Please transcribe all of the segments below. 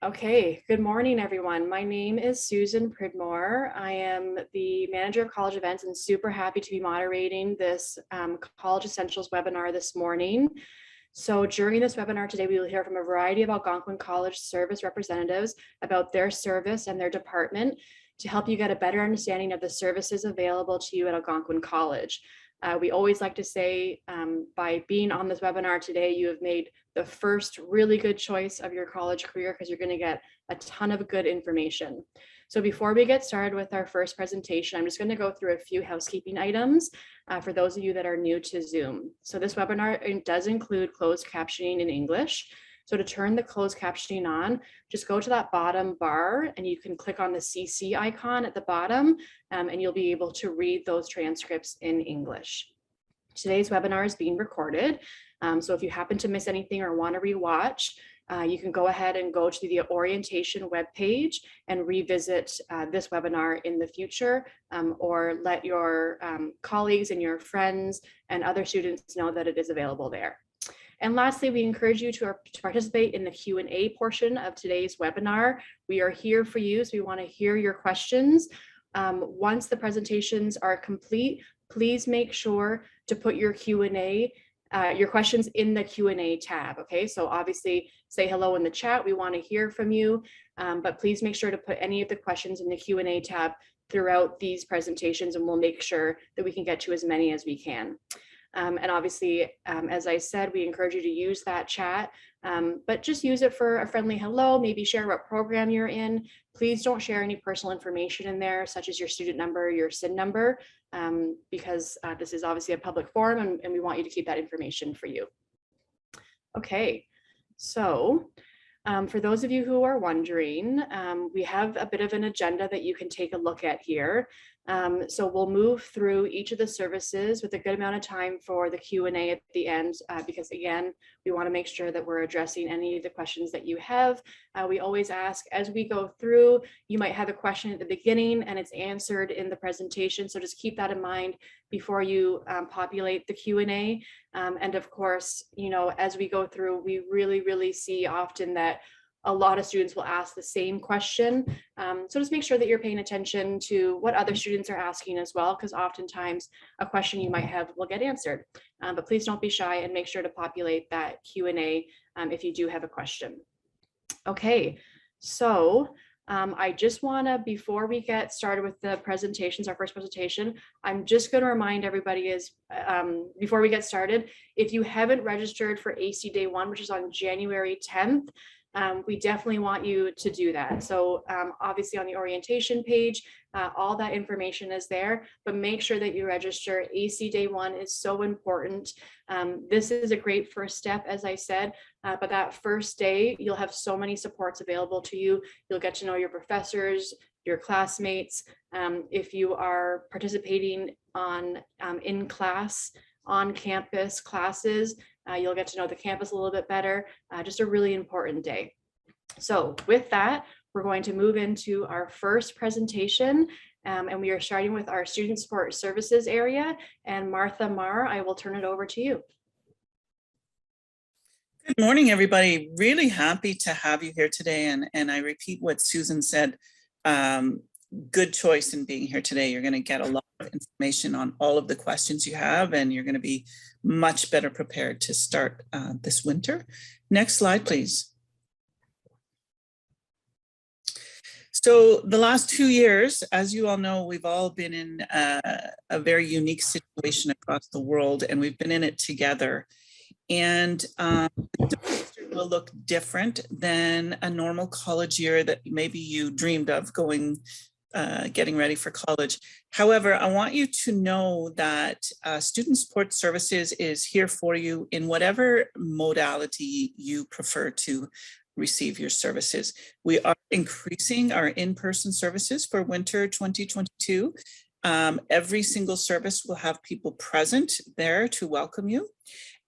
Okay, good morning, everyone. My name is Susan Pridmore. I am the manager of college events and super happy to be moderating this College Essentials webinar this morning. So during this webinar today, we will hear from a variety of Algonquin College service representatives about their service and their department to help you get a better understanding of the services available to you at Algonquin College. We always like to say by being on this webinar today, you have made the first really good choice of your college career because you're going to get a ton of good information. So before we get started with our first presentation, I'm just going to go through a few housekeeping items for those of you that are new to Zoom. So this webinar does include closed captioning in English. So to turn the closed captioning on, just go to that bottom bar and you can click on the CC icon at the bottom and you'll be able to read those transcripts in English. Today's webinar is being recorded. So if you happen to miss anything or want to rewatch, you can go ahead and go to the orientation webpage and revisit this webinar in the future, or let your colleagues and your friends and other students know that it is available there. And lastly, we encourage you to participate in the Q&A portion of today's webinar. We are here for you, so we want to hear your questions. Once the presentations are complete, please make sure to put your Q&A, your questions in the Q&A tab, okay? So obviously say hello in the chat, we want to hear from you, but please make sure to put any of the questions in the Q&A tab throughout these presentations and we'll make sure that we can get to as many as we can. And obviously, as I said, we encourage you to use that chat, but just use it for a friendly hello, maybe share what program you're in. Please don't share any personal information in there, such as your student number, your SIN number, because this is obviously a public forum and we want you to keep that information for you. Okay, so for those of you who are wondering, we have a bit of an agenda that you can take a look at here. So we'll move through each of the services with a good amount of time for the Q&A at the end, because again, we want to make sure that we're addressing any of the questions that you have. We always ask as we go through, you might have a question at the beginning and it's answered in the presentation. So just keep that in mind before you populate the Q&A. And of course, you know, as we go through, we really see often that a lot of students will ask the same question. So just make sure that you're paying attention to what other students are asking as well, because oftentimes a question you might have will get answered. But please don't be shy and make sure to populate that Q&A if you do have a question. Okay, so I just want to, before we get started with the presentations, our first presentation, I'm just going to remind everybody is before we get started, if you haven't registered for AC Day 1, which is on January 10th, we definitely want you to do that. So obviously on the orientation page, all that information is there, but make sure that you register. AC Day 1 is so important. This is a great first step, as I said, but that first day, you'll have so many supports available to you. You'll get to know your professors, your classmates. If you are participating on in class, on campus classes, you'll get to know the campus a little bit better. Just a really important day. So with that, we're going to move into our first presentation, and we are starting with our Student Support Services area. And Martha Marr, I will turn it over to you. Good morning, everybody. Really happy to have you here today. And I repeat what Susan said, good choice in being here today. You're going to get a lot of information on all of the questions you have, and you're going to be much better prepared to start this winter. Next slide, please. So the last 2 years, as you all know, we've all been in a very unique situation across the world, and we've been in it together. And the semester will look different than a normal college year that maybe you dreamed of getting ready for college. However, I want you to know that Student Support Services is here for you in whatever modality you prefer to receive your services. We are increasing our in-person services for winter 2022. Every single service will have people present there to welcome you.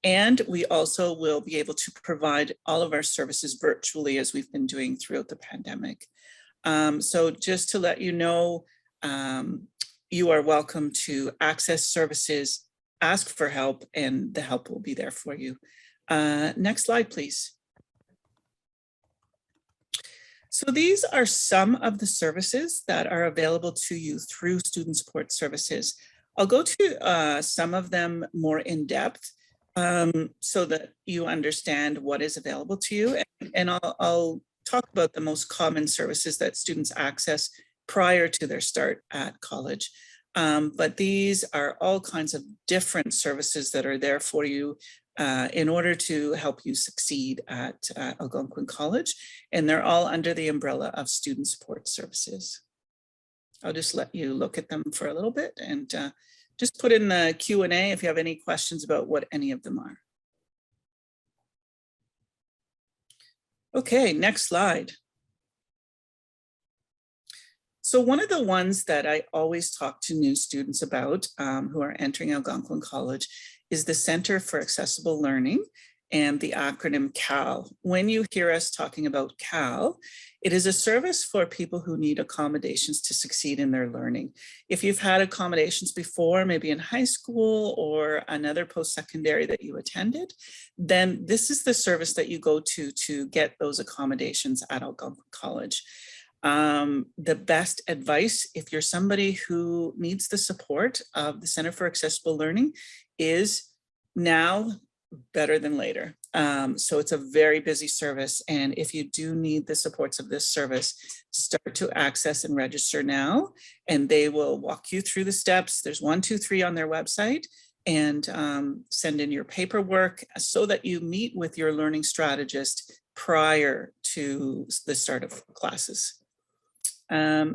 And we also will be able to provide all of our services virtually, as we've been doing throughout the pandemic. So just to let you know, you are welcome to access services, ask for help, and the help will be there for you. Next slide, please. So these are some of the services that are available to you through Student Support Services. I'll go to some of them more in depth so that you understand what is available to you. And I'll talk about the most common services that students access prior to their start at college. But these are all kinds of different services that are there for you in order to help you succeed at Algonquin College. And they're all under the umbrella of Student Support Services. I'll just let you look at them for a little bit and just put in the Q&A if you have any questions about what any of them are. Okay, next slide. So one of the ones that I always talk to new students about who are entering Algonquin College is the Center for Accessible Learning and the acronym CAL. When you hear us talking about CAL, it is a service for people who need accommodations to succeed in their learning. If you've had accommodations before, maybe in high school or another post-secondary that you attended, then this is the service that you go to get those accommodations at Algonquin College. The best advice, if you're somebody who needs the support of the Center for Accessible Learning, is now better than later. So it's a very busy service. And if you do need the supports of this service, start to access and register now, and they will walk you through the steps. There's 1, 2, 3 on their website, and send in your paperwork so that you meet with your learning strategist prior to the start of classes.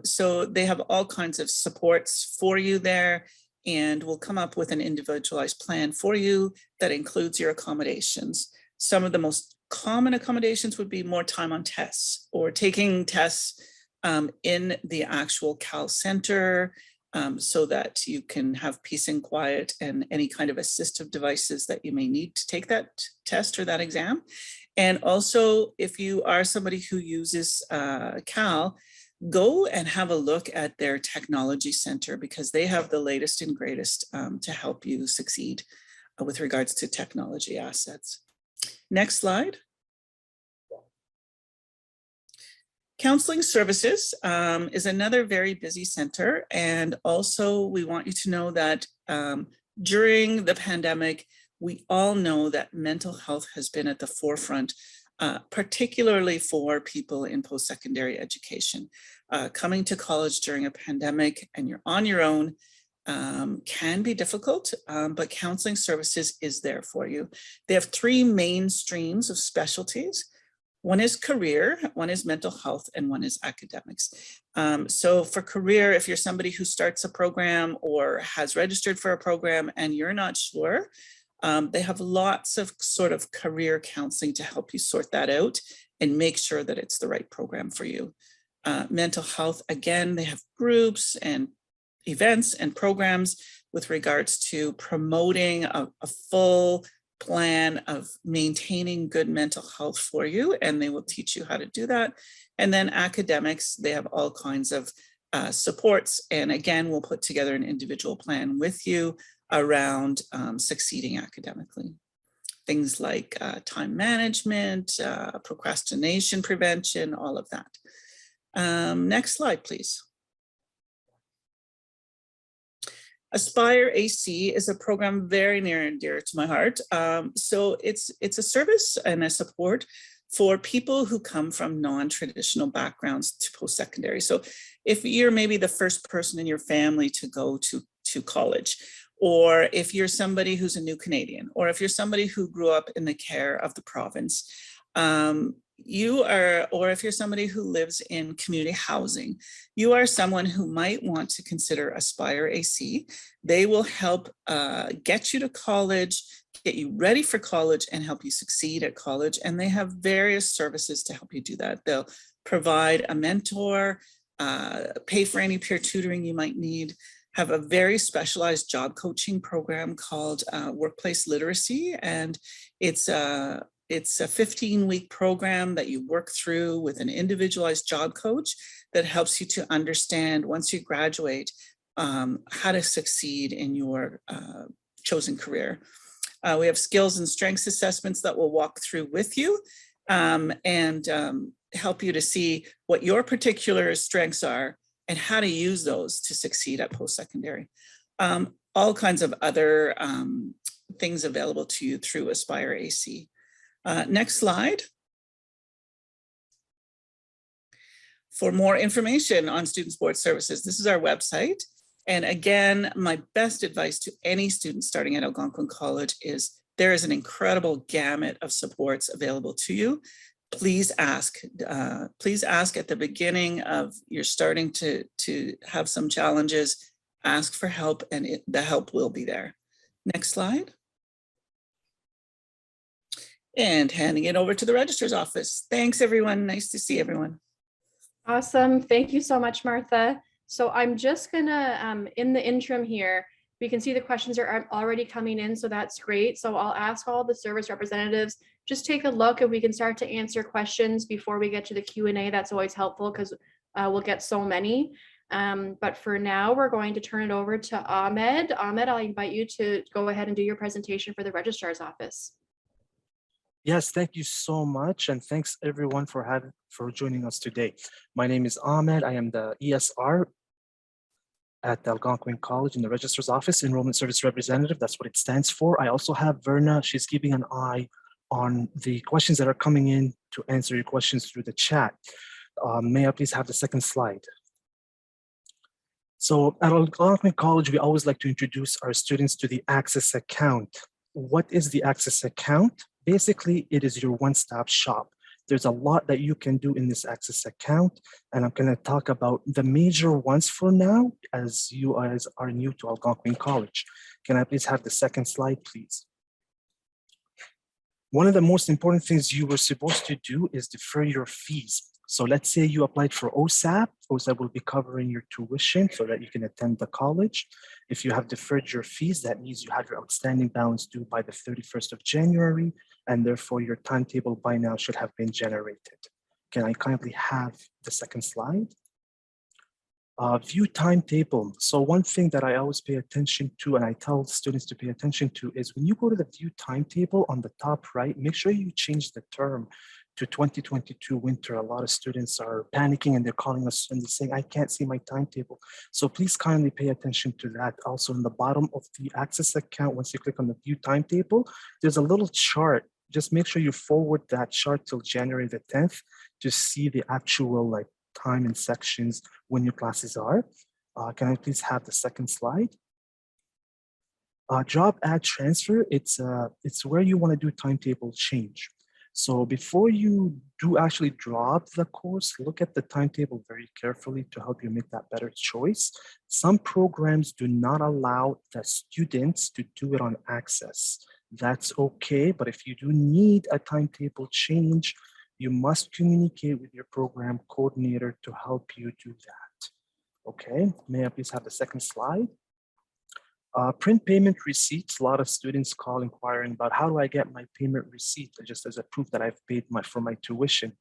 So they have all kinds of supports for you there, and we'll come up with an individualized plan for you that includes your accommodations. Some of the most common accommodations would be more time on tests or taking tests in the actual Cal Center so that you can have peace and quiet and any kind of assistive devices that you may need to take that test or that exam. And also, if you are somebody who uses Cal, go and have a look at their technology center because they have the latest and greatest to help you succeed with regards to technology assets. Next slide. Counseling services is another very busy center. And also we want you to know that during the pandemic, we all know that mental health has been at the forefront, particularly for people in post-secondary education. Coming to college during a pandemic and you're on your own can be difficult, but counseling services is there for you. They have 3 main streams of specialties. One is career, one is mental health, and one is academics. So for career, if you're somebody who starts a program or has registered for a program and you're not sure, they have lots of sort of career counseling to help you sort that out and make sure that it's the right program for you. Mental health, again, they have groups and events and programs with regards to promoting a full plan of maintaining good mental health for you, and they will teach you how to do that. And then academics, they have all kinds of supports. And again, we'll put together an individual plan with you around succeeding academically. Things like time management, procrastination prevention, all of that. Next slide, please. Aspire AC is a program very near and dear to my heart. So it's a service and a support for people who come from non-traditional backgrounds to post-secondary. So if you're maybe the first person in your family to go to college, or if you're somebody who's a new Canadian, or if you're somebody who grew up in the care of the province, or if you're somebody who lives in community housing, you are someone who might want to consider Aspire AC. They will help get you to college, get you ready for college, and help you succeed at college. And they have various services to help you do that. They'll provide a mentor, pay for any peer tutoring you might need, have a very specialized job coaching program called Workplace Literacy. And it's a 15-week program that you work through with an individualized job coach that helps you to understand, once you graduate, how to succeed in your chosen career. We have skills and strengths assessments that we'll walk through with you. help you to see what your particular strengths are and how to use those to succeed at post-secondary. All kinds of other things available to you through Aspire AC. Next slide. For more information on student support services, this is our website. And again, my best advice to any student starting at Algonquin College is there is an incredible gamut of supports available to you. Please ask at the beginning of you're starting to have some challenges, ask for help, and the help will be there. Next slide. And handing it over to the registrar's office. Thanks, everyone. Nice to see everyone. Awesome. Thank you so much, Martha. So I'm just gonna, in the interim here, we can see the questions are already coming in, so that's great. So I'll ask all the service representatives, just take a look and we can start to answer questions before we get to the Q&A. That's always helpful because we'll get so many. But for now, we're going to turn it over to Ahmed. Ahmed, I'll invite you to go ahead and do your presentation for the registrar's office. Yes, thank you so much. And thanks everyone for joining us today. My name is Ahmed. I am the ESR at Algonquin College in the registrar's office, enrollment service representative. That's what it stands for. I also have Verna. She's keeping an eye on the questions that are coming in to answer your questions through the chat. May I please have the second slide? So at Algonquin College, we always like to introduce our students to the Access account. What is the Access account? Basically, it is your one-stop shop. There's a lot that you can do in this Access account, and I'm going to talk about the major ones for now, as you guys are new to Algonquin College. Can I please have the second slide, please? One of the most important things you were supposed to do is defer your fees. So let's say you applied for OSAP. OSAP will be covering your tuition so that you can attend the college. If you have deferred your fees, that means you have your outstanding balance due by the 31st of January, and therefore your timetable by now should have been generated. Can I kindly have the second slide? View timetable. So one thing that I always pay attention to, and I tell students to pay attention to, is when you go to the view timetable on the top right, make sure you change the term to 2022 winter. A lot of students are panicking and they're calling us and they're saying, I can't see my timetable. So please kindly pay attention to that. Also in the bottom of the Access account, once you click on the view timetable, there's a little chart. Just make sure you forward that chart till January the 10th to see the actual time and sections when your classes are. Can I please have the second slide? Job ad transfer, it's where you want to do timetable change. So before you do actually drop the course, look at the timetable very carefully to help you make that better choice. Some programs do not allow the students to do it on Access. That's okay, but if you do need a timetable change, you must communicate with your program coordinator to help you do that. Okay, may I please have the second slide? Print payment receipts. A lot of students call inquiring about how do I get my payment receipt just as a proof that I've paid for my tuition.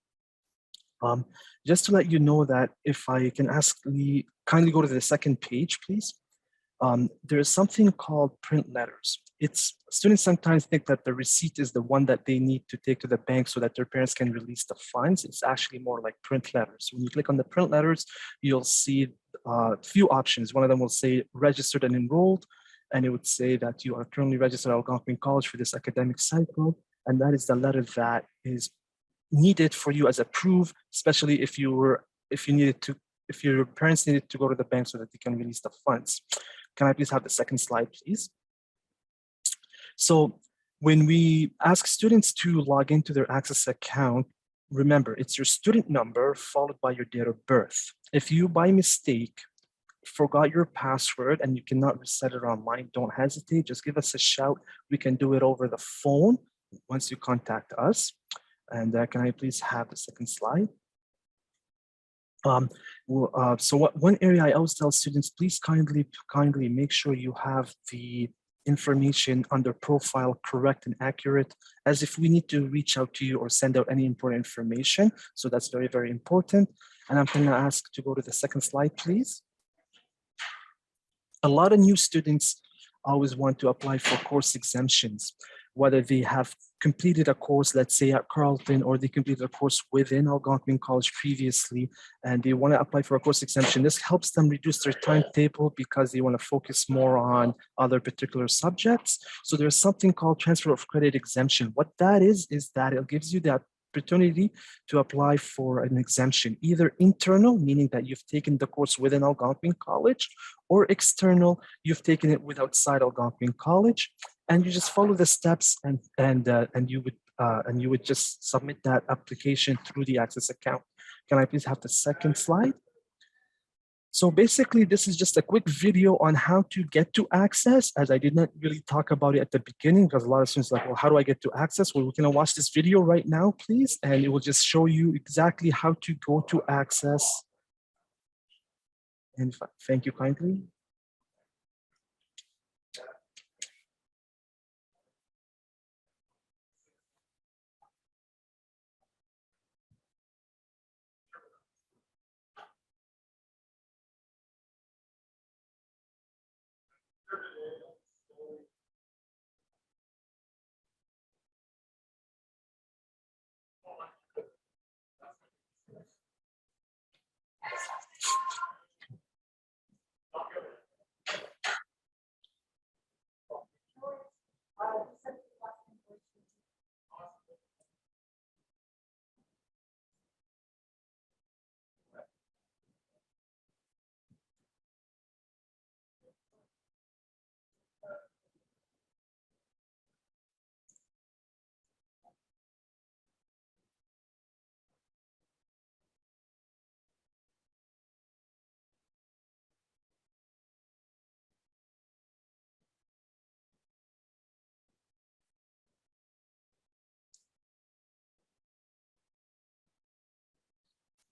Just to let you know that if I can kindly go to the second page, please. There's something called print letters. Students sometimes think that the receipt is the one that they need to take to the bank so that their parents can release the funds. It's actually more like print letters. When you click on the print letters, you'll see a few options. One of them will say registered and enrolled, and it would say that you are currently registered at Algonquin College for this academic cycle, and that is the letter that is needed for you as a proof, especially if your parents needed to go to the bank so that they can release the funds. Can I please have the second slide, please? So when we ask students to log into their Access account, remember, it's your student number followed by your date of birth. If you, by mistake, forgot your password and you cannot reset it online, don't hesitate, just give us a shout. We can do it over the phone once you contact us. And can I please have the second slide? One area I always tell students, please kindly make sure you have the information under profile correct and accurate, as if we need to reach out to you or send out any important information. So that's very, very important. And I'm going to ask to go to the second slide, please. A lot of new students always want to apply for course exemptions, whether they have completed a course, let's say at Carleton, or they completed a course within Algonquin College previously, and they want to apply for a course exemption. This helps them reduce their timetable because they want to focus more on other particular subjects. So there's something called transfer of credit exemption. What that is that it gives you the opportunity to apply for an exemption, either internal, meaning that you've taken the course within Algonquin College, or external, you've taken it with outside Algonquin College, and you just follow the steps, and you would just submit that application through the Access account. Can I please have the second slide? So basically, this is just a quick video on how to get to Access, as I did not really talk about it at the beginning, because a lot of students are like, well, how do I get to Access? Well, we're gonna watch this video right now, please, and it will just show you exactly how to go to Access. And thank you kindly.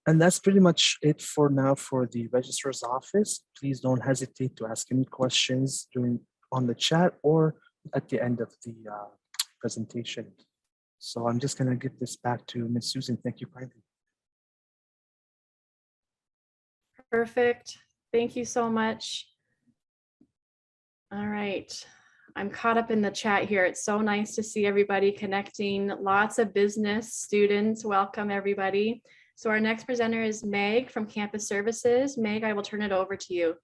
And that's pretty much it for now for the registrar's office. Please don't hesitate to ask any questions on the chat or at the end of the presentation. So I'm just gonna give this back to Ms. Susan. Thank you kindly. Perfect. Thank you so much. All right. I'm caught up in the chat here. It's so nice to see everybody connecting. Lots of business students. Welcome, everybody. So our next presenter is Meg from Campus Services. Meg, I will turn it over to you.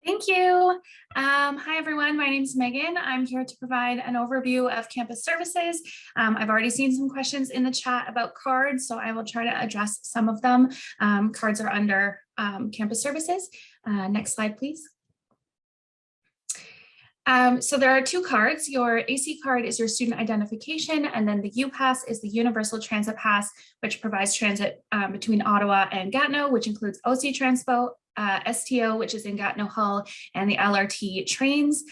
Thank you. Hi, everyone. My name is Megan. I'm here to provide an overview of Campus Services. I've already seen some questions in the chat about cards, so I will try to address some of them. Cards are under Campus Services. Next slide, please. So there are two cards. Your AC card is your student identification, and then the U Pass is the Universal Transit Pass, which provides transit between Ottawa and Gatineau, which includes OC Transpo, STO, which is in Gatineau Hull, and the LRT trains.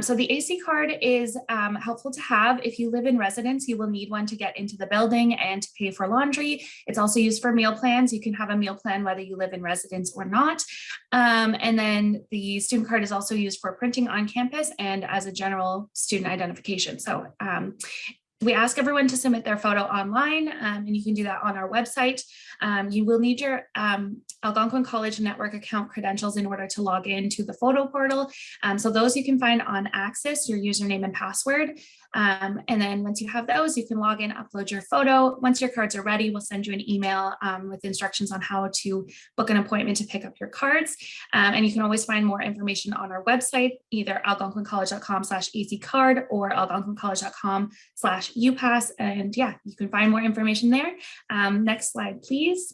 So the AC card is helpful to have. If you live in residence, you will need one to get into the building and to pay for laundry. It's also used for meal plans. You can have a meal plan whether you live in residence or not. And then the student card is also used for printing on campus and as a general student identification. So we ask everyone to submit their photo online, and you can do that on our website. You will need your Algonquin College network account credentials in order to log into the photo portal. So those you can find on Access, your username and password. And then once you have those, you can log in, upload your photo. Once your cards are ready, we'll send you an email with instructions on how to book an appointment to pick up your cards. And you can always find more information on our website, either algonquincollege.com/acard or algonquincollege.com/upass. And yeah, you can find more information there. Next slide, please.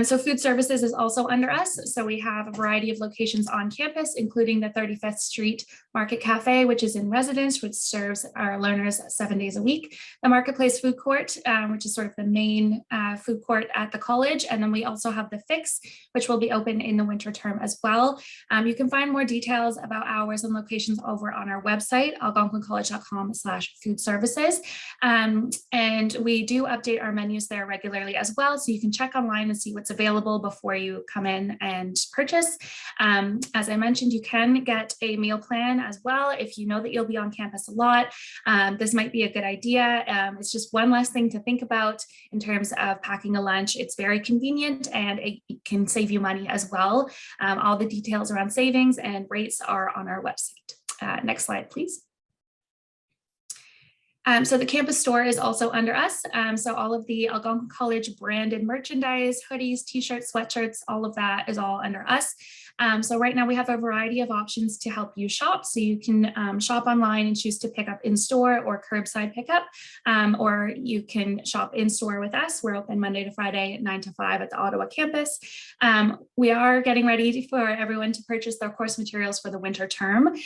So food services is also under us. So we have a variety of locations on campus, including the 35th Street Market Cafe, which is in residence, which serves our learners 7 days a week. The Marketplace Food Court, which is sort of the main food court at the college. And then we also have the Fix, which will be open in the winter term as well. You can find more details about hours and locations over on our website, algonquincollege.com/food services. And we do update our menus there regularly as well. So you can check online and see what's available before you come in and purchase. As I mentioned, you can get a meal plan as well if you know that you'll be on campus a lot. This might be a good idea. It's just one less thing to think about in terms of packing a lunch. It's very convenient and it can save you money as well. All the details around savings and rates are on our website. Next slide, please. So the campus store is also under us. So all of the Algonquin College branded merchandise, hoodies, t-shirts, sweatshirts, all of that is all under us. So right now we have a variety of options to help you shop. So you can shop online and choose to pick up in store or curbside pickup, or you can shop in store with us. We're open Monday to Friday, 9 to 5 at the Ottawa campus. We are getting ready for everyone to purchase their course materials for the winter term.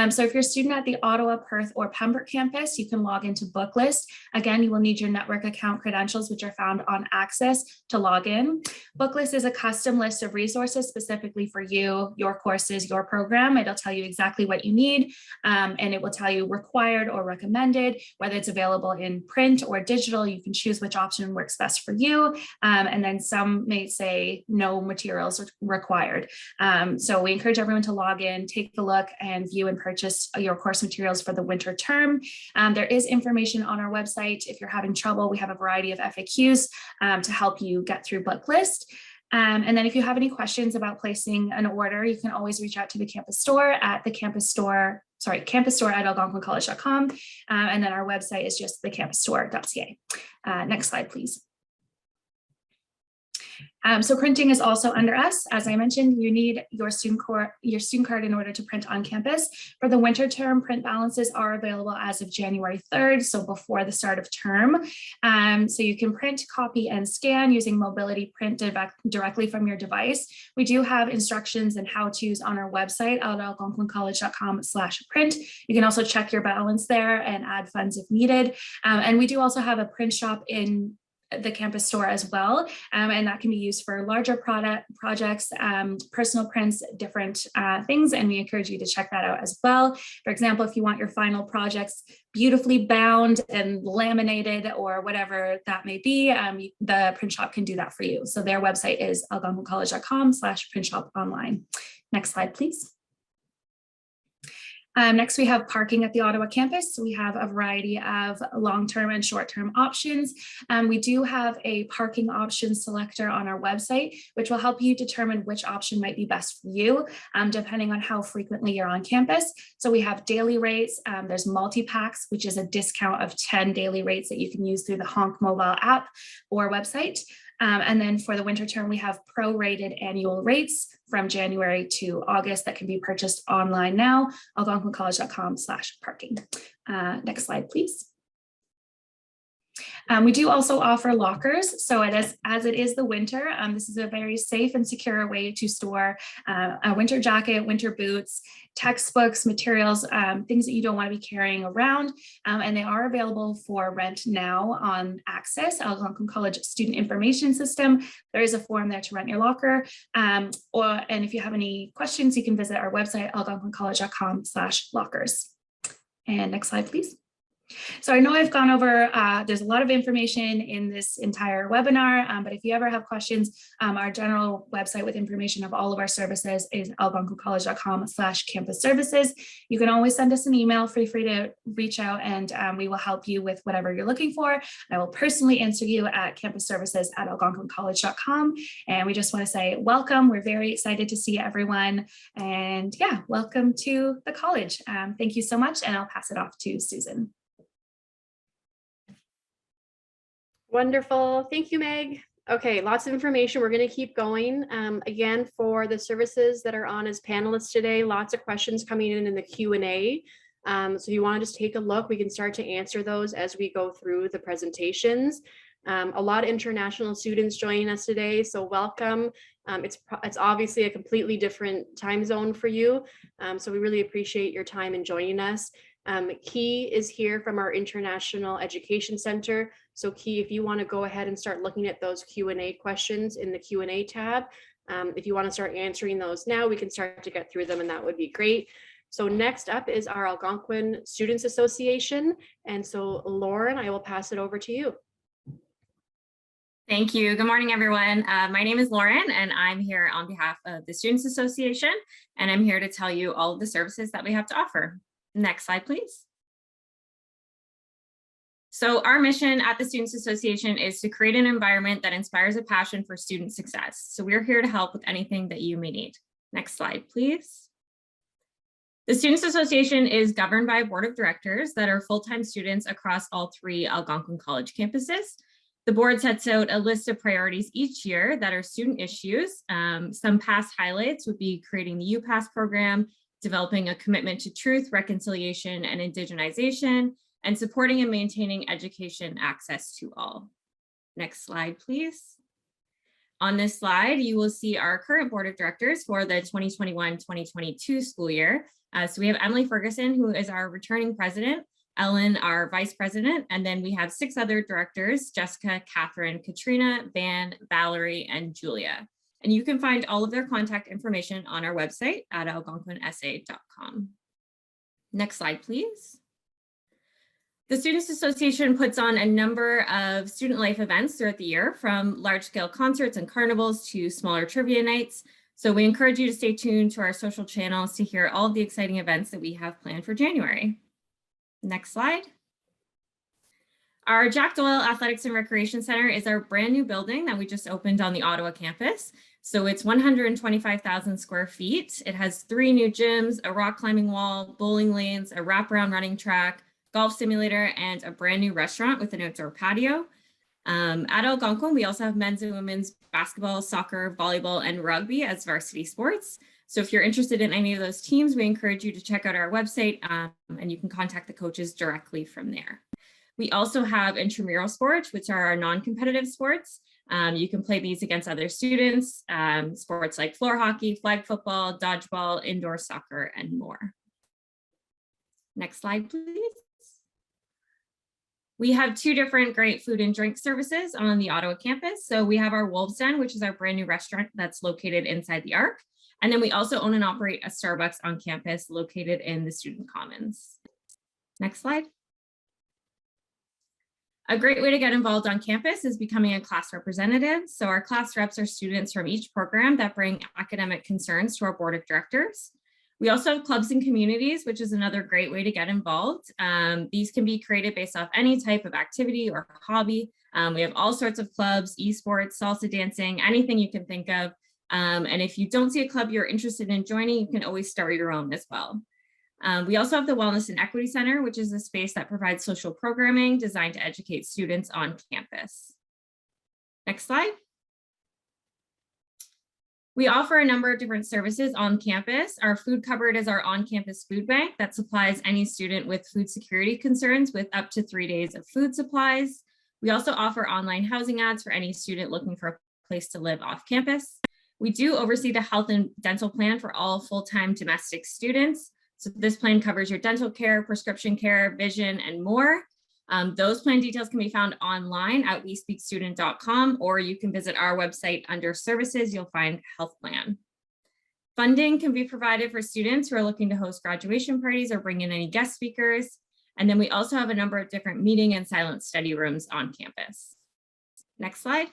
So if you're a student at the Ottawa, Perth, or Pembroke campus, you can log into Booklist. Again, you will need your network account credentials, which are found on Access, to log in. Booklist is a custom list of resources specifically for you, your courses, your program. It'll tell you exactly what you need, and it will tell you required or recommended, whether it's available in print or digital. You can choose which option works best for you. And then some may say no materials are required. So we encourage everyone to log in, take a look, and view and purchase your course materials for the winter term. There is information on our website. If you're having trouble, we have a variety of FAQs to help you get through Booklist. And then if you have any questions about placing an order, you can always reach out to the campus store at campusstore@algonquincollege.com. And then our website is just thecampusstore.ca. Next slide, please. So printing is also under us. As I mentioned, you need your student card in order to print on campus. For the winter term, print balances are available as of January 3rd, so before the start of term. So you can print, copy, and scan using mobility print directly from your device. We do have instructions and how-tos on our website at algonquincollege.com/print. You can also check your balance there and add funds if needed. And we do also have a print shop in the campus store as well, and that can be used for larger projects, personal prints, different things, and we encourage you to check that out as well. For example, if you want your final projects beautifully bound and laminated or whatever that may be, the print shop can do that for you. So their website is algonquincollege.com/printshop-online. Next slide, please. Next, we have parking at the Ottawa campus. So we have a variety of long-term and short-term options. We do have a parking option selector on our website, which will help you determine which option might be best for you, depending on how frequently you're on campus. So we have daily rates. There's multi-packs, which is a discount of 10 daily rates that you can use through the Honk mobile app or website. And then for the winter term, we have prorated annual rates from January to August that can be purchased online now, algonquincollege.com/parking. Next slide, please. We do also offer lockers. So as it is the winter, this is a very safe and secure way to store a winter jacket, winter boots, textbooks, materials, things that you don't want to be carrying around. And they are available for rent now on Access, Algonquin College Student Information System. There is a form there to rent your locker. And if you have any questions, you can visit our website, algonquincollege.com/lockers. And next slide, please. So I know I've gone over, there's a lot of information in this entire webinar, but if you ever have questions, our general website with information of all of our services is algonquincollege.com/campus services. You can always send us an email, feel free to reach out, and we will help you with whatever you're looking for. I will personally answer you at campusservices@algonquincollege.com. And we just want to say welcome. We're very excited to see everyone. And yeah, welcome to the college. Thank you so much. And I'll pass it off to Susan. Wonderful. Thank you, Meg. Okay, lots of information. We're going to keep going. Again, for the services that are on as panelists today, lots of questions coming in the Q&A. So if you want to just take a look, we can start to answer those as we go through the presentations. A lot of international students joining us today, so welcome. It's obviously a completely different time zone for you, so we really appreciate your time in joining us. Key is here from our International Education Center. So Key, if you want to go ahead and start looking at those Q&A questions in the Q&A tab, if you want to start answering those now, we can start to get through them, and that would be great. So next up is our Algonquin Students Association. And so Lauren, I will pass it over to you. Thank you. Good morning, everyone. My name is Lauren, and I'm here on behalf of the Students Association, and I'm here to tell you all of the services that we have to offer. Next slide, please. So our mission at the Students Association is to create an environment that inspires a passion for student success. So we're here to help with anything that you may need. Next slide, please. The Students Association is governed by a board of directors that are full-time students across all 3 Algonquin College campuses. The board sets out a list of priorities each year that are student issues. Some past highlights would be creating the UPass program, developing a commitment to truth, reconciliation, and indigenization, and supporting and maintaining education access to all. Next slide, please. On this slide, you will see our current board of directors for the 2021-2022 school year. So we have Emily Ferguson, who is our returning president, Ellen, our vice president, and then we have 6 other directors, Jessica, Catherine, Katrina, Van, Valerie, and Julia. And you can find all of their contact information on our website at algonquinsa.com. Next slide, please. The Students Association puts on a number of student life events throughout the year, from large-scale concerts and carnivals to smaller trivia nights. So we encourage you to stay tuned to our social channels to hear all of the exciting events that we have planned for January. Next slide. Our Jack Doyle Athletics and Recreation Center is our brand new building that we just opened on the Ottawa campus. So it's 125,000 square feet. It has 3 new gyms, a rock climbing wall, bowling lanes, a wraparound running track, golf simulator, and a brand new restaurant with an outdoor patio. At Algonquin, we also have men's and women's basketball, soccer, volleyball, and rugby as varsity sports. So if you're interested in any of those teams, we encourage you to check out our website and you can contact the coaches directly from there. We also have intramural sports, which are our non-competitive sports. You can play these against other students, sports like floor hockey, flag football, dodgeball, indoor soccer, and more. Next slide, please. We have 2 different great food and drink services on the Ottawa campus. So we have our Wolves Den, which is our brand new restaurant that's located inside the Arc. And then we also own and operate a Starbucks on campus located in the Student Commons. Next slide. A great way to get involved on campus is becoming a class representative. So our class reps are students from each program that bring academic concerns to our board of directors. We also have clubs and communities, which is another great way to get involved. These can be created based off any type of activity or hobby. We have all sorts of clubs, esports, salsa dancing, anything you can think of. And if you don't see a club you're interested in joining, you can always start your own as well. We also have the Wellness and Equity Center, which is a space that provides social programming designed to educate students on campus. Next slide. We offer a number of different services on campus. Our food cupboard is our on-campus food bank that supplies any student with food security concerns with up to 3 days of food supplies. We also offer online housing ads for any student looking for a place to live off campus. We do oversee the health and dental plan for all full-time domestic students. So this plan covers your dental care, prescription care, vision, and more. Those plan details can be found online at wespeakstudent.com, or you can visit our website under services, you'll find health plan. Funding can be provided for students who are looking to host graduation parties or bring in any guest speakers. And then we also have a number of different meeting and silent study rooms on campus. Next slide.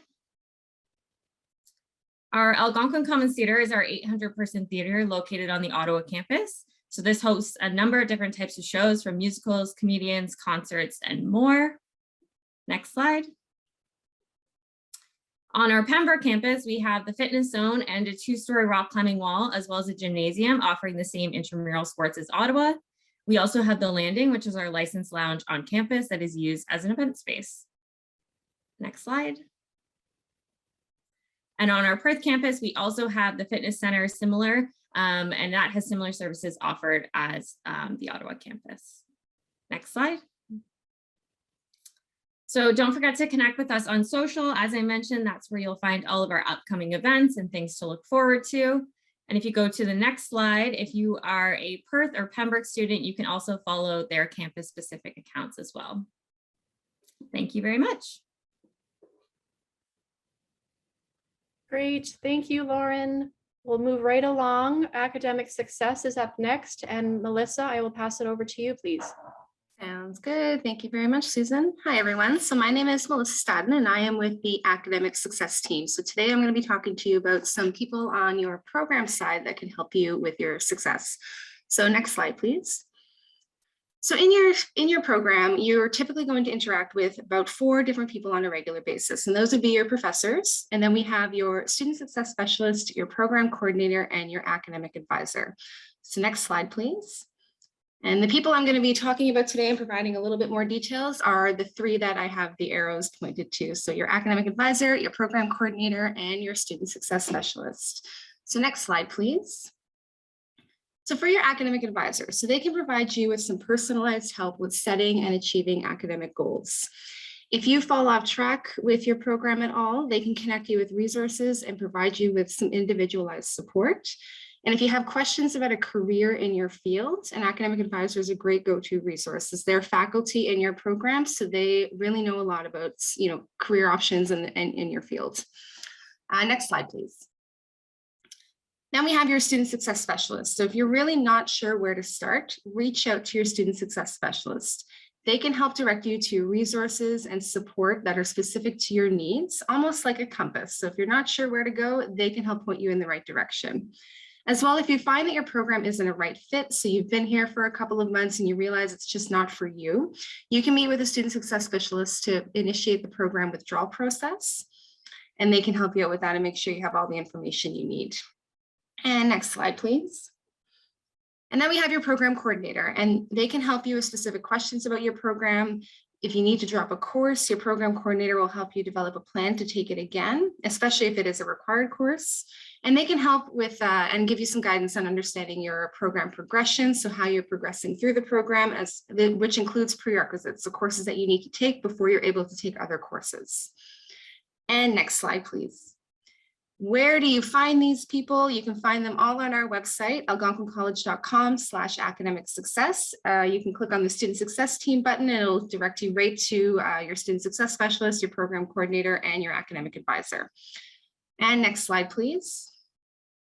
Our Algonquin Commons Theater is our 800-person theater located on the Ottawa campus. So this hosts a number of different types of shows, from musicals, comedians, concerts, and more. Next slide. On our Pembroke campus, we have the fitness zone and a 2-story rock climbing wall, as well as a gymnasium offering the same intramural sports as Ottawa. We also have the Landing, which is our licensed lounge on campus that is used as an event space. Next slide. And on our Perth campus, we also have the fitness center, similar, and that has similar services offered as the Ottawa campus. Next slide. So don't forget to connect with us on social. As I mentioned, that's where you'll find all of our upcoming events and things to look forward to. And if you go to the next slide, if you are a Perth or Pembroke student, you can also follow their campus-specific accounts as well. Thank you very much. Great, thank you, Lauren. We'll move right along. Academic success is up next. And Melissa, I will pass it over to you, please. Sounds good. Thank you very much, Susan. Hi, everyone. So my name is Melissa Stadden, and I am with the Academic Success team. So today I'm going to be talking to you about some people on your program side that can help you with your success. So next slide, please. So in your program, you're typically going to interact with about 4 different people on a regular basis, and those would be your professors. And then we have your student success specialist, your program coordinator, and your academic advisor. So next slide, please. And the people I'm going to be talking about today and providing a little bit more details are the 3 that I have the arrows pointed to. So your academic advisor, your program coordinator, and your student success specialist. So next slide, please. So for your academic advisor, so they can provide you with some personalized help with setting and achieving academic goals. If you fall off track with your program at all, they can connect you with resources and provide you with some individualized support. And if you have questions about a career in your field, an academic advisor is a great go-to resource. They're faculty in your program, so they really know a lot about, career options in your field. Next slide, please. Then we have your student success specialist. So if you're really not sure where to start, reach out to your student success specialist. They can help direct you to resources and support that are specific to your needs, almost like a compass. So if you're not sure where to go, they can help point you in the right direction. As well, if you find that your program isn't a right fit, so you've been here for a couple of months and you realize it's just not for you, you can meet with a student success specialist to initiate the program withdrawal process, and they can help you out with that and make sure you have all the information you need. And next slide, please. And then we have your program coordinator, and they can help you with specific questions about your program. If you need to drop a course, your program coordinator will help you develop a plan to take it again, especially if it is a required course. And they can help with and give you some guidance on understanding your program progression. So how you're progressing through the program, which includes prerequisites, the courses that you need to take before you're able to take other courses. And next slide, please. Where do you find these people? You can find them all on our website, algonquincollege.com/academic success. You can click on the student success team button and it'll direct you right to your student success specialist, your program coordinator, and your academic advisor. And next slide, please.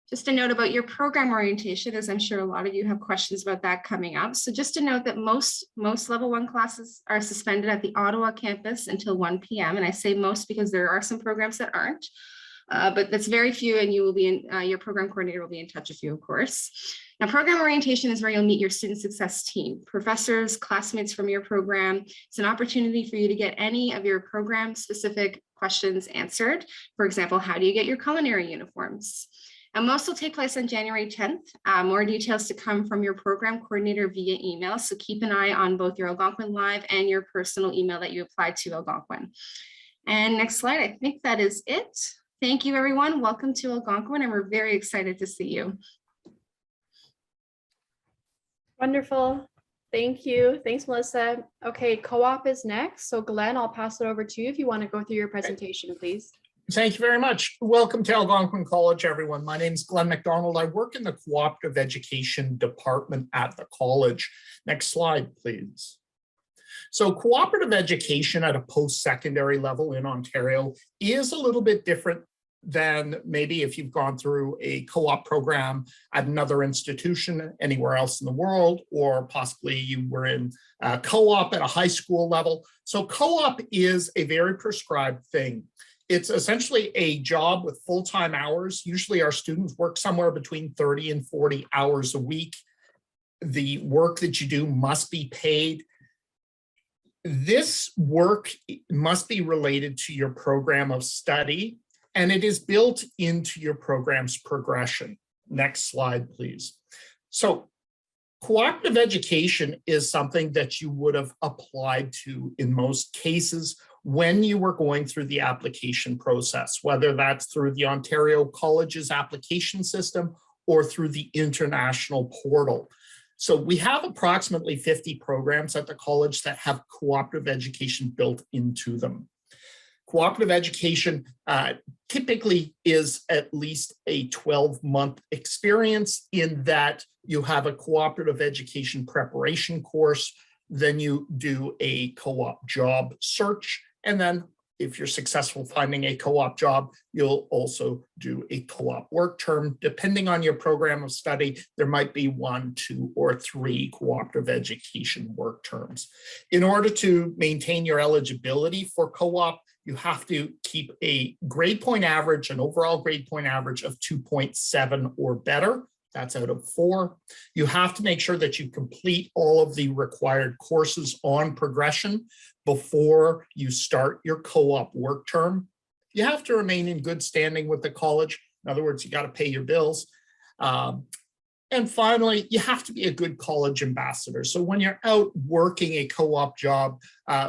Just a note about your program orientation, as I'm sure a lot of you have questions about that coming up. So just to note that most level 1 classes are suspended at the Ottawa campus until 1 p.m. And I say most because there are some programs that aren't. But that's very few, and you will be in, your program coordinator will be in touch with you, of course. Now, program orientation is where you'll meet your student success team, professors, classmates from your program. It's an opportunity for you to get any of your program specific questions answered. For example, how do you get your culinary uniforms? And most will take place on January 10th. More details to come from your program coordinator via email. So keep an eye on both your Algonquin Live and your personal email that you applied to Algonquin. And next slide, I think that is it. Thank you, everyone. Welcome to Algonquin, and we're very excited to see you. Wonderful. Thank you. Thanks, Melissa. Okay, co-op is next. So Glenn, I'll pass it over to you if you want to go through your presentation, please. Thank you very much. Welcome to Algonquin College, everyone. My name is Glenn McDonald. I work in the Cooperative Education department at the college. Next slide, please. So cooperative education at a post-secondary level in Ontario is a little bit different than maybe if you've gone through a co-op program at another institution anywhere else in the world, or possibly you were in a co-op at a high school level. So co-op is a very prescribed thing. It's essentially a job with full-time hours. Usually our students work somewhere between 30 and 40 hours a week. The work that you do must be paid. This work must be related to your program of study, and it is built into your program's progression. Next slide, please. So cooperative education is something that you would have applied to in most cases when you were going through the application process, whether that's through the Ontario Colleges application system or through the international portal. So we have approximately 50 programs at the college that have cooperative education built into them. Cooperative education typically is at least a 12-month experience in that you have a cooperative education preparation course, then you do a co-op job search, and then if you're successful finding a co-op job, you'll also do a co-op work term. Depending on your program of study, there might be 1, 2, or 3 cooperative education work terms. In order to maintain your eligibility for co-op, you have to keep a grade point average, an overall grade point average of 2.7 or better. That's out of 4. You have to make sure that you complete all of the required courses on progression before you start your co-op work term. You have to remain in good standing with the college. In other words, you got to pay your bills. And finally, you have to be a good college ambassador. So when you're out working a co-op job,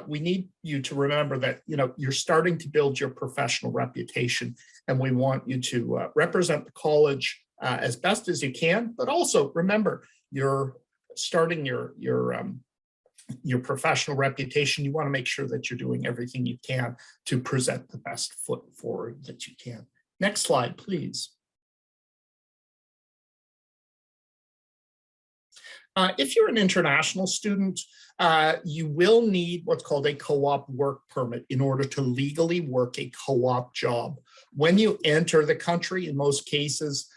we need you to remember that you're starting to build your professional reputation, and we want you to represent the college as best as you can. But also remember, you're starting your professional reputation. You want to make sure that you're doing everything you can to present the best foot forward that you can. Next slide, please. If you're an international student, you will need what's called a co-op work permit in order to legally work a co-op job. When you enter the country, in most cases,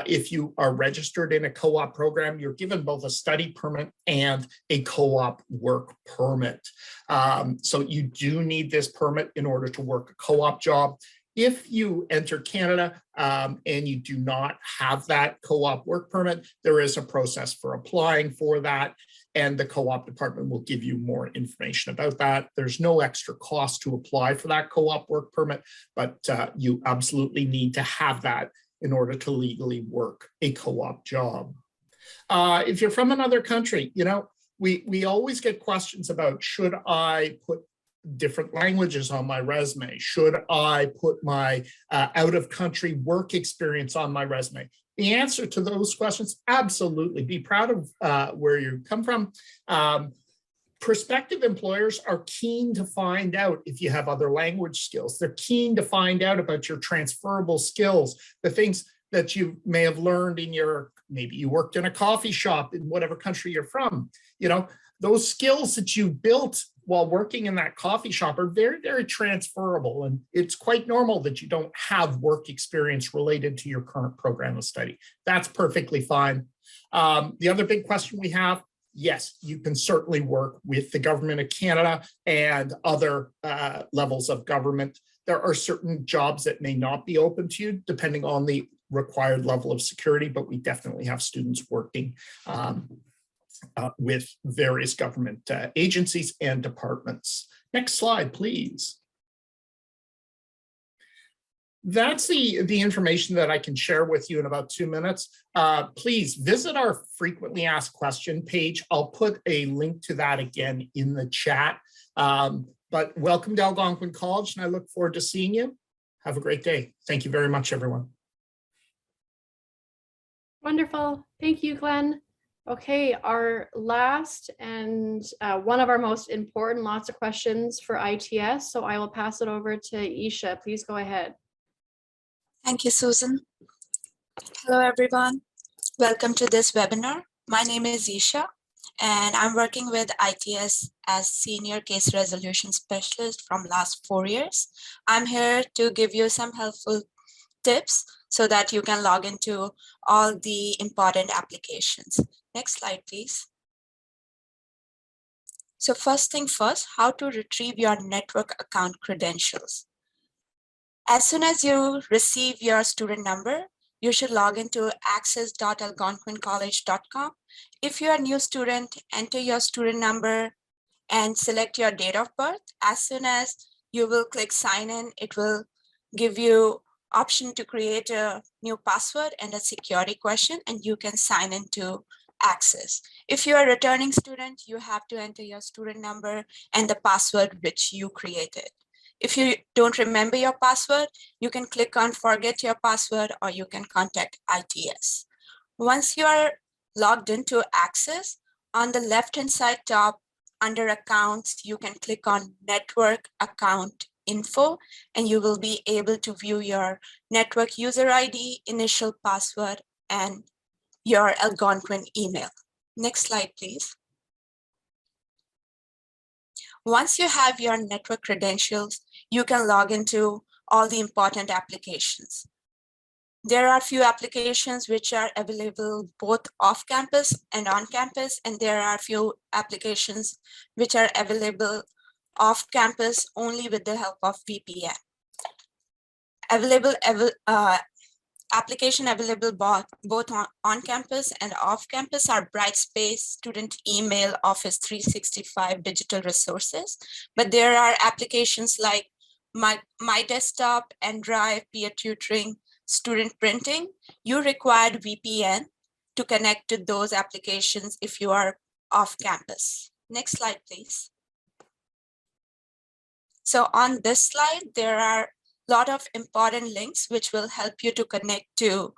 if you are registered in a co-op program, you're given both a study permit and a co-op work permit. So you do need this permit in order to work a co-op job. If you enter Canada and you do not have that co-op work permit, there is a process for applying for that, and the co-op department will give you more information about that. There's no extra cost to apply for that co-op work permit, but you absolutely need to have that in order to legally work a co-op job. If you're from another country, we always get questions about, should I put different languages on my resume? Should I put my out-of-country work experience on my resume? The answer to those questions, absolutely. Be proud of where you come from. Prospective employers are keen to find out if you have other language skills. They're keen to find out about your transferable skills, the things that you may have learned in maybe you worked in a coffee shop in whatever country you're from. Those skills that you built while working in that coffee shop are very, very transferable. And it's quite normal that you don't have work experience related to your current program of study. That's perfectly fine. The other big question we have, yes, you can certainly work with the government of Canada and other levels of government. There are certain jobs that may not be open to you depending on the required level of security, but we definitely have students working with various government agencies and departments. Next slide, please. That's the information that I can share with you in about 2 minutes. Please visit our frequently asked question page. I'll put a link to that again in the chat. But welcome to Algonquin College, and I look forward to seeing you. Have a great day. Thank you very much, everyone. Wonderful. Thank you, Glenn. Okay, our last and one of our most important, lots of questions for ITS. So I will pass it over to Isha. Please go ahead. Thank you, Susan. Hello, everyone. Welcome to this webinar. My name is Isha, and I'm working with ITS as Senior Case Resolution Specialist from last 4 years. I'm here to give you some helpful tips so that you can log into all the important applications. Next slide, please. So first thing first, how to retrieve your network account credentials. As soon as you receive your student number, you should log into access.algonquincollege.com. If you're a new student, enter your student number and select your date of birth. As soon as you will click sign in, it will give you option to create a new password and a security question, and you can sign into Access. If you're a returning student, you have to enter your student number and the password which you created. If you don't remember your password, you can click on forget your password, or you can contact ITS. Once you are logged into Access, on the left-hand side top under accounts, you can click on network account info, and you will be able to view your network user ID, initial password, and your Algonquin email. Next slide, please. Once you have your network credentials, you can log into all the important applications. There are a few applications which are available both off campus and on campus, and there are a few applications which are available off campus only with the help of VPN. application available both on campus and off campus are Brightspace, student email, Office 365 digital resources. But there are applications like My Desktop and Drive, peer tutoring, student printing. You required VPN to connect to those applications if you are off campus. Next slide, please. So on this slide, there are a lot of important links which will help you to connect to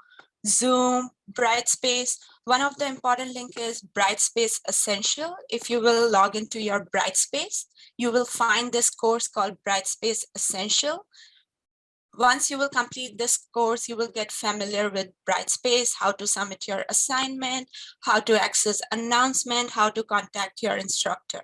Zoom, Brightspace. One of the important link is Brightspace Essential. If you will log into your Brightspace, you will find this course called Brightspace Essential. Once you will complete this course, you will get familiar with Brightspace, how to submit your assignment, how to access announcement, how to contact your instructor.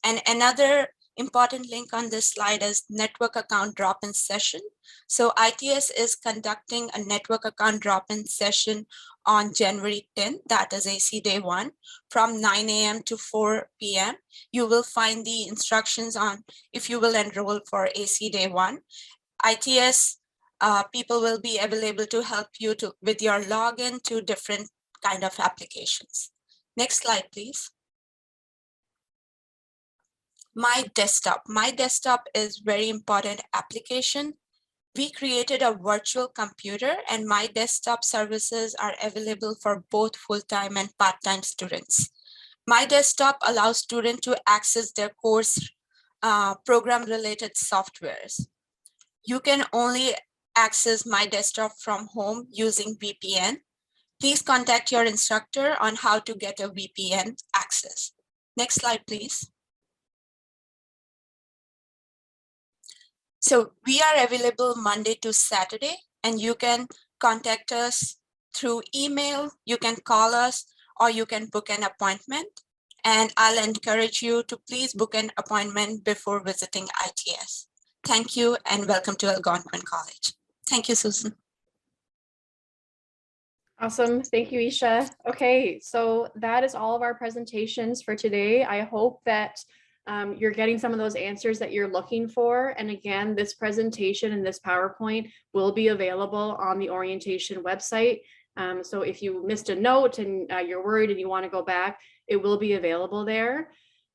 And another important link on this slide is network account drop-in session. So ITS is conducting a network account drop-in session on January 10th, that is AC Day 1, from 9 a.m. to 4 p.m. You will find the instructions on if you will enroll for AC Day 1. ITS people will be available to help you with your login to different kind of applications. Next slide, please. My Desktop is very important application. We created a virtual computer and My Desktop services are available for both full-time and part-time students. My Desktop allows students to access their course program-related softwares. You can only access My Desktop from home using VPN. Please contact your instructor on how to get a VPN access. Next slide, please. So we are available Monday to Saturday, and you can contact us through email, you can call us, or you can book an appointment. And I'll encourage you to please book an appointment before visiting ITS. Thank you and welcome to Algonquin College. Thank you, Susan. Awesome. Thank you, Isha. Okay, so that is all of our presentations for today. I hope that you're getting some of those answers that you're looking for. And again, this presentation and this PowerPoint will be available on the orientation website. So if you missed a note and you're worried and you want to go back, it will be available there.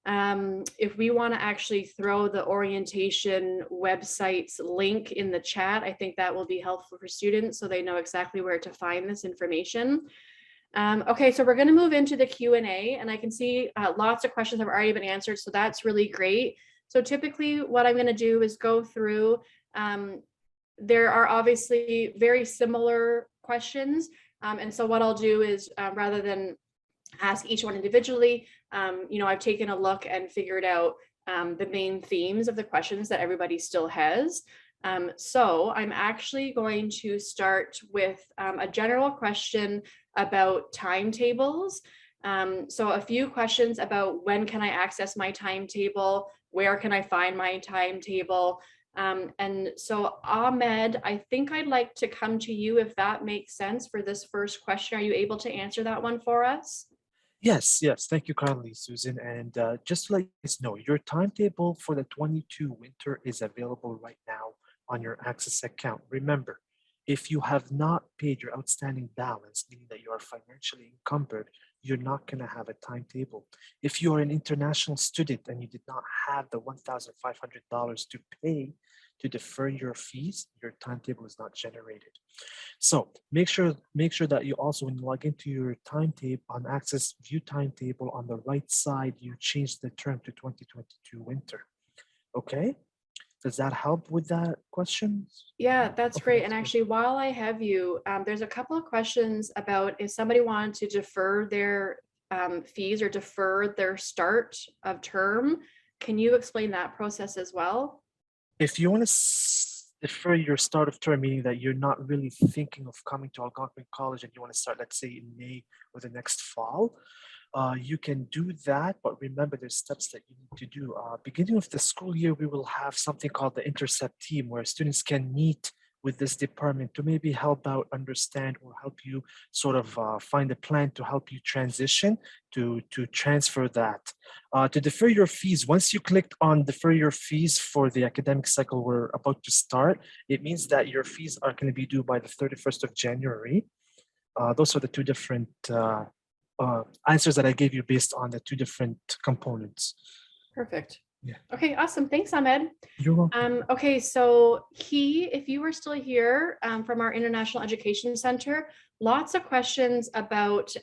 If we want to actually throw the orientation website's link in the chat, I think that will be helpful for students so they know exactly where to find this information. Okay, so we're going to move into the Q&A, and I can see lots of questions have already been answered, so that's really great. So typically what I'm going to do is go through, there are obviously very similar questions, and so what I'll do is rather than ask each one individually, you know, I've taken a look and figured out the main themes of the questions that everybody still has. So I'm actually going to start with a general question about timetables. So a few questions about when can I access my timetable, where can I find my timetable, and so Ahmed, I think I'd like to come to you if that makes sense for this first question. Are you able to answer that one for us? Yes, yes. Thank you kindly, Susan. And just to let you guys know, your timetable for the 22 winter is available right now on your Access account. Remember, if you have not paid your outstanding balance, meaning that you are financially encumbered, you're not going to have a timetable. If you are an international student and you did not have the $1,500 to pay to defer your fees, your timetable is not generated. So make sure that you also, when you log into your timetable on Access View Timetable on the right side, you change the term to 2022 winter. Okay. Does that help with that question? Yeah, that's Okay, great. that's And good. actually, while I have you, there's a couple of questions about if somebody wanted to defer their fees or defer their start of term. Can you explain that process as well? If you want to defer your start of term, meaning that you're not really thinking of coming to Algonquin College and you want to start, let's say, in May or the next fall, you can do that, but remember there's steps that you need to do. Beginning of the school year, we will have something called the Intercept team where students can meet with this department to maybe help out, understand, or help you sort of find a plan to help you transition to transfer that. To defer your fees, once you clicked on defer your fees for the academic cycle we're about to start, it means that your fees are going to be due by the 31st of January. Those are the two different answers that I gave you based on the two different components. Perfect. Yeah. Okay, awesome. Thanks, Ahmed. You're welcome. Okay, so if you were still here from our International Education Center, lots of questions about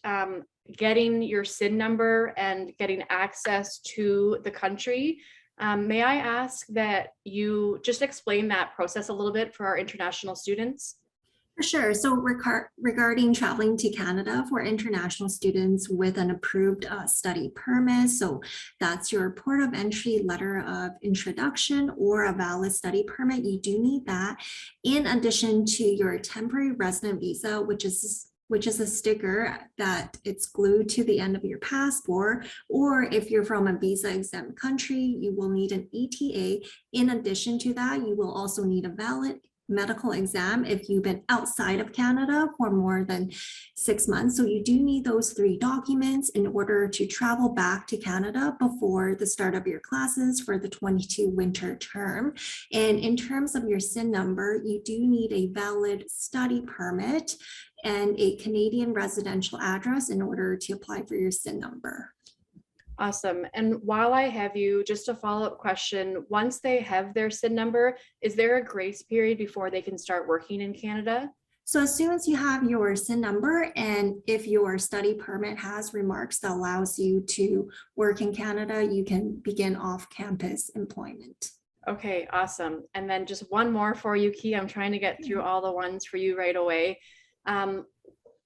getting your SIN number and getting access to the country. May I ask that you just explain that process a little bit for our international students? For sure. So regarding traveling to Canada for international students with an approved study permit, so that's your port of entry letter of introduction or a valid study permit, you do need that in addition to your temporary resident visa, which is a sticker that it's glued to the end of your passport, or if you're from a visa exempt country, you will need an ETA. In addition to that, you will also need a valid medical exam if you've been outside of Canada for more than 6 months. So you do need those 3 documents in order to travel back to Canada before the start of your classes for the 22 winter term. And in terms of your SIN number, you do need a valid study permit and a Canadian residential address in order to apply for your SIN number. Awesome. And while I have you, just a follow-up question, once they have their SIN number, is there a grace period before they can start working in Canada? So as soon as you have your SIN number, and if your study permit has remarks that allows you to work in Canada, you can begin off-campus employment. Okay, awesome. And then just one more for you, Key. I'm trying to get through all the ones for you right away.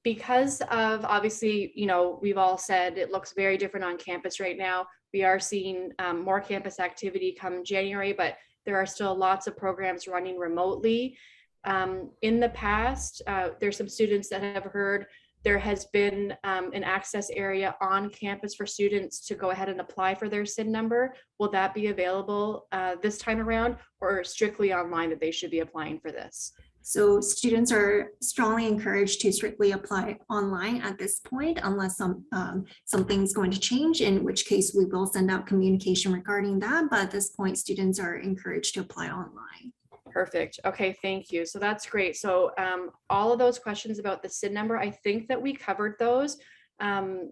Because of obviously, we've all said it looks very different on campus right now. We are seeing more campus activity come January, but there are still lots of programs running remotely. In the past, there's some students that have heard there has been an access area on campus for students to go ahead and apply for their SIN number. Will that be available this time around, or strictly online that they should be applying for this? So students are strongly encouraged to strictly apply online at this point, unless something's going to change, in which case we will send out communication regarding that. But at this point, students are encouraged to apply online. Perfect. Okay, thank you. So that's great. So all of those questions about the SIN number, I think that we covered those.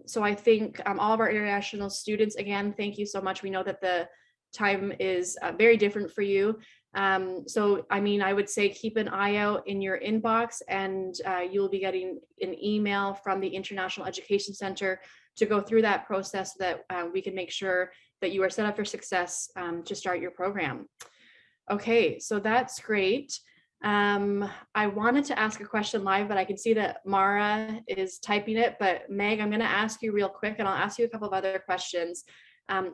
So I think all of our international students, again, thank you so much. We know that the time is very different for you. So, I mean, I would say keep an eye out in your inbox, and you'll be getting an email from the International Education Center to go through that process so that we can make sure that you are set up for success to start your program. Okay, so that's great. I wanted to ask a question live, but I can see that Mara is typing it. But Meg, I'm going to ask you real quick, and I'll ask you a couple of other questions.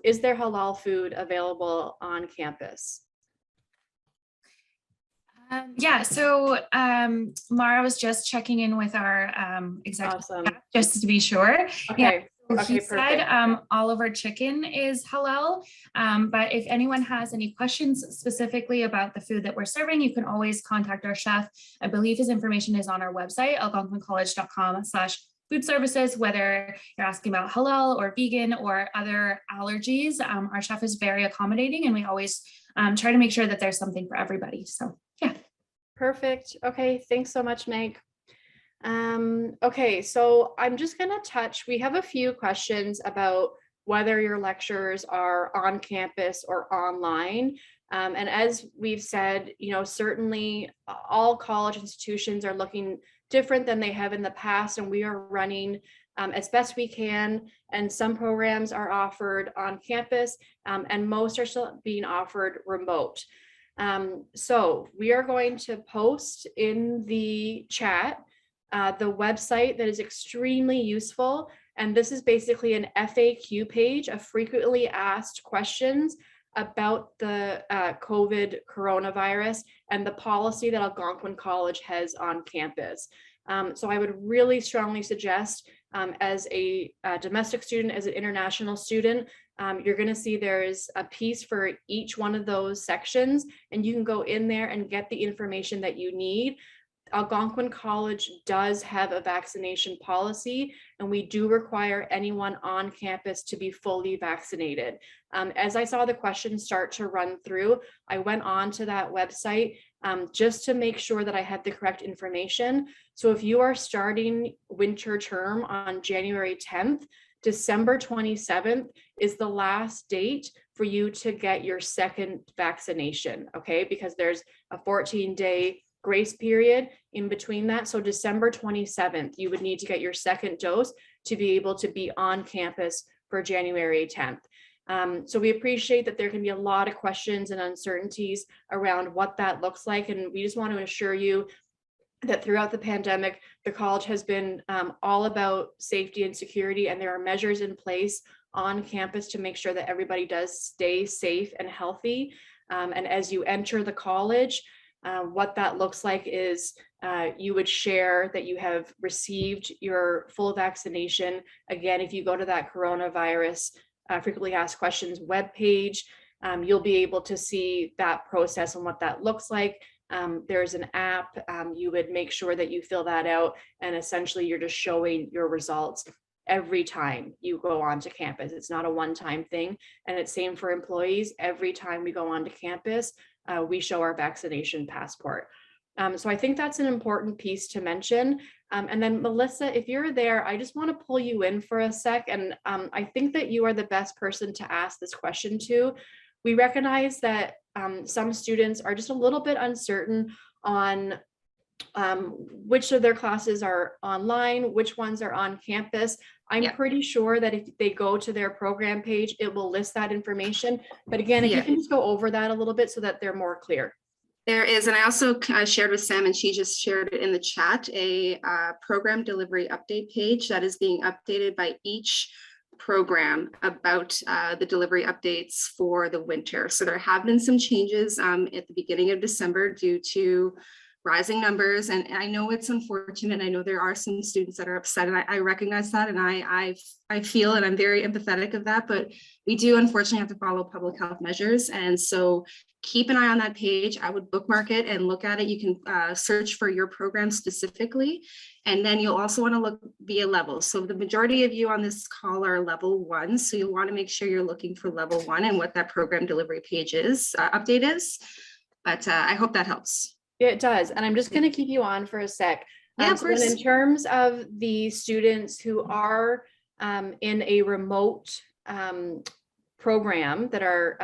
Is there halal food available on campus? Yeah, so Mara was just checking in with our executive staff just to be sure. Okay. Yeah. So Okay, he said all of our chicken is halal, but if anyone has any questions specifically about the food that we're serving, you can always contact our chef. I believe his information is on our website, algonquincollege.com/food services, whether you're asking about halal or vegan or other allergies. Our chef is very accommodating, and we always try to make sure that there's something for everybody. So yeah. Perfect. Okay, thanks so much, Meg. Okay, so I'm just going to touch, we have a few questions about whether your lectures are on campus or online. And as we've said, certainly all college institutions are looking different than they have in the past, and we are running as best we can. And some programs are offered on campus, and most are still being offered remote. So we are going to post in the chat the website that is extremely useful. And this is basically an FAQ page of frequently asked questions about the COVID coronavirus and the policy that Algonquin College has on campus. So I would really strongly suggest as a domestic student, as an international student, you're going to see there's a piece for each one of those sections, and you can go in there and get the information that you need. Algonquin College does have a vaccination policy, and we do require anyone on campus to be fully vaccinated. As I saw the questions start to run through, I went on to that website just to make sure that I had the correct information. So if you are starting winter term on January 10th, December 27th is the last date for you to get your second vaccination, okay? Because there's a 14-day grace period in between that. So December 27th, you would need to get your second dose to be able to be on campus for January 10th. So we appreciate that there can be a lot of questions and uncertainties around what that looks like. And we just want to assure you that throughout the pandemic, the college has been all about safety and security, and there are measures in place on campus to make sure that everybody does stay safe and healthy. And as you enter the college, what that looks like is you would share that you have received your full vaccination. Again, if you go to that coronavirus frequently asked questions webpage, you'll be able to see that process and what that looks like. There's an app, you would make sure that you fill that out, and essentially you're just showing your results every time you go onto campus. It's not a one-time thing, and it's same for employees. Every time we go onto campus, we show our vaccination passport. So I think that's an important piece to mention. And then Melissa, if you're there, I just want to pull you in for a sec. And I think that you are the best person to ask this question to. We recognize that some students are just a little bit uncertain on which of their classes are online, which ones are on campus. I'm pretty sure that if they go to their program page, it will list that information. But again, if you can just go over that a little bit so that they're more clear. There is, and I also shared with Sam, and she just shared it in the chat, a program delivery update page that is being updated by each program about the delivery updates for the winter. So there have been some changes at the beginning of December due to rising numbers, and I know it's unfortunate. I know there are some students that are upset, and I recognize that, and I feel, and I'm very empathetic of that, but we do unfortunately have to follow public health measures. And so keep an eye on that page. I would bookmark it and look at it. You can search for your program specifically, and then you'll also want to look via level. So the majority of you on this call are level 1, so you'll want to make sure you're looking for level 1 and what that program delivery page is, update is. But I hope that helps. Yeah, it does. And I'm just going to keep you on for a sec. Yeah, of so course. then in terms of the students who are in a remote program that are,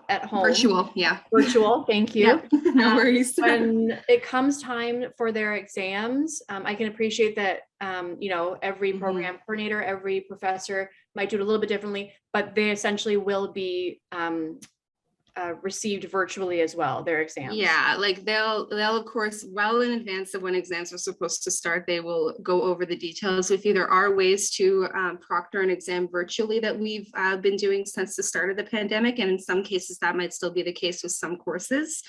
at home. Virtual, yeah. Virtual, thank you. Yeah, no worries. When it comes time for their exams, I can appreciate that, every program coordinator, every professor might do it a little bit differently, but they essentially will be received virtually as well, their exams. Yeah, like they'll of course, well in advance of when exams are supposed to start, they will go over the details with you. There are ways to proctor an exam virtually that we've been doing since the start of the pandemic, and in some cases that might still be the case with some courses.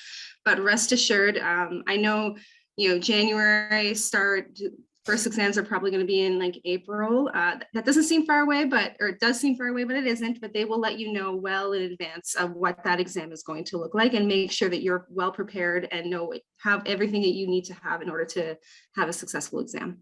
But rest assured, I know, January start. First exams are probably going to be in like April. That doesn't seem far away, or it does seem far away, but it isn't. But they will let you know well in advance of what that exam is going to look like, and make sure that you're well prepared and have everything that you need to have in order to have a successful exam.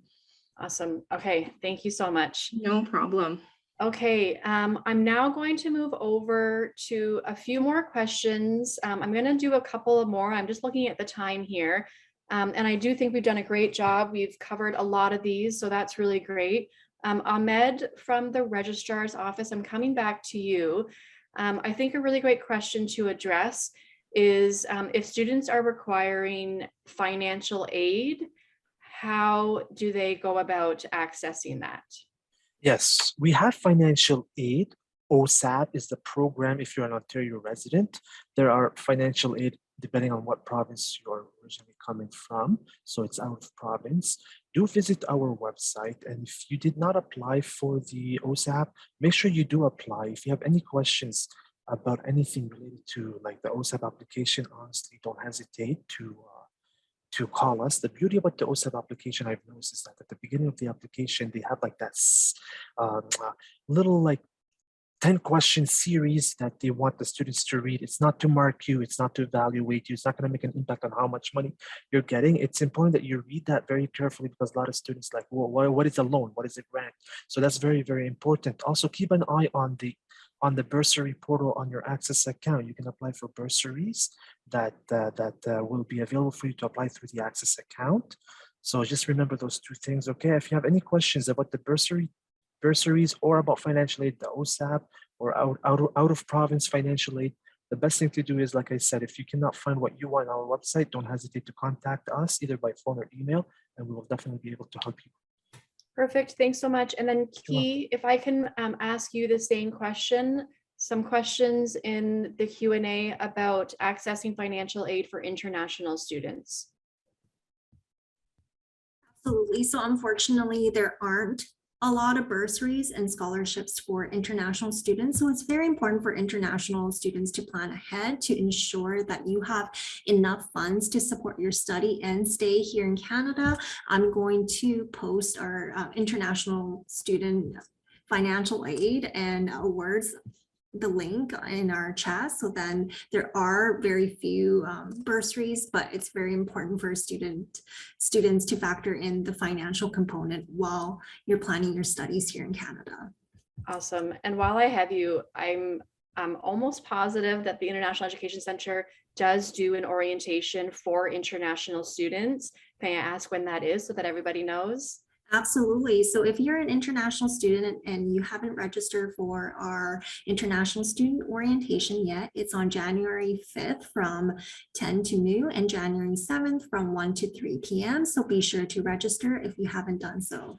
Awesome. Okay, thank you so much. No problem. Okay, I'm now going to move over to a few more questions. I'm going to do a couple of more. I'm just looking at the time here. And I do think we've done a great job. We've covered a lot of these, so that's really great. Ahmed from the registrar's office, I'm coming back to you. I think a really great question to address is if students are requiring financial aid, how do they go about accessing that? Yes, we have financial aid. OSAP is the program if you're an Ontario resident. There are financial aid depending on what province you're originally coming from. So it's out of province. Do visit our website. And if you did not apply for the OSAP, make sure you do apply. If you have any questions about anything related to like the OSAP application, honestly, don't hesitate to to call us. The beauty about the OSAP application I've noticed is that at the beginning of the application, they have like that little like 10-question series that they want the students to read. It's not to mark you, it's not to evaluate you, it's not going to make an impact on how much money you're getting. It's important that you read that very carefully because a lot of students like, well, what is a loan? What is a grant? So that's very, very important. Also keep an eye on the bursary portal on your Access account. You can apply for bursaries that will be available for you to apply through the Access account. So just remember those two things, okay? If you have any questions about the bursaries or about financial aid, the OSAP or out of province financial aid, the best thing to do is, like I said, if you cannot find what you want on our website, don't hesitate to contact us either by phone or email, and we will definitely be able to help you. Perfect. Thanks so much. And then Key, if I can ask you the same question, some questions in the Q&A about accessing financial aid for international students. Absolutely. So unfortunately, there aren't a lot of bursaries and scholarships for international students. So it's very important for international students to plan ahead to ensure that you have enough funds to support your study and stay here in Canada. I'm going to post our international student financial aid and awards, the link in our chat. So then there are very few bursaries, but it's very important for students to factor in the financial component while you're planning your studies here in Canada. Awesome. And while I have you, I'm almost positive that the International Education Center does do an orientation for international students. May I ask when that is so that everybody knows? Absolutely. So if you're an international student and you haven't registered for our international student orientation yet, it's on January 5th from 10 to noon and January 7th from 1 to 3 p.m. So be sure to register if you haven't done so.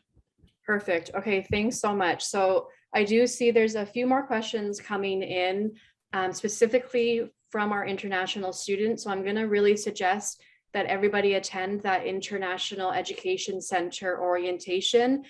Perfect. Okay, thanks so much. So I do see there's a few more questions coming in specifically from our international students. So I'm going to really suggest that everybody attend that International Education Center orientation.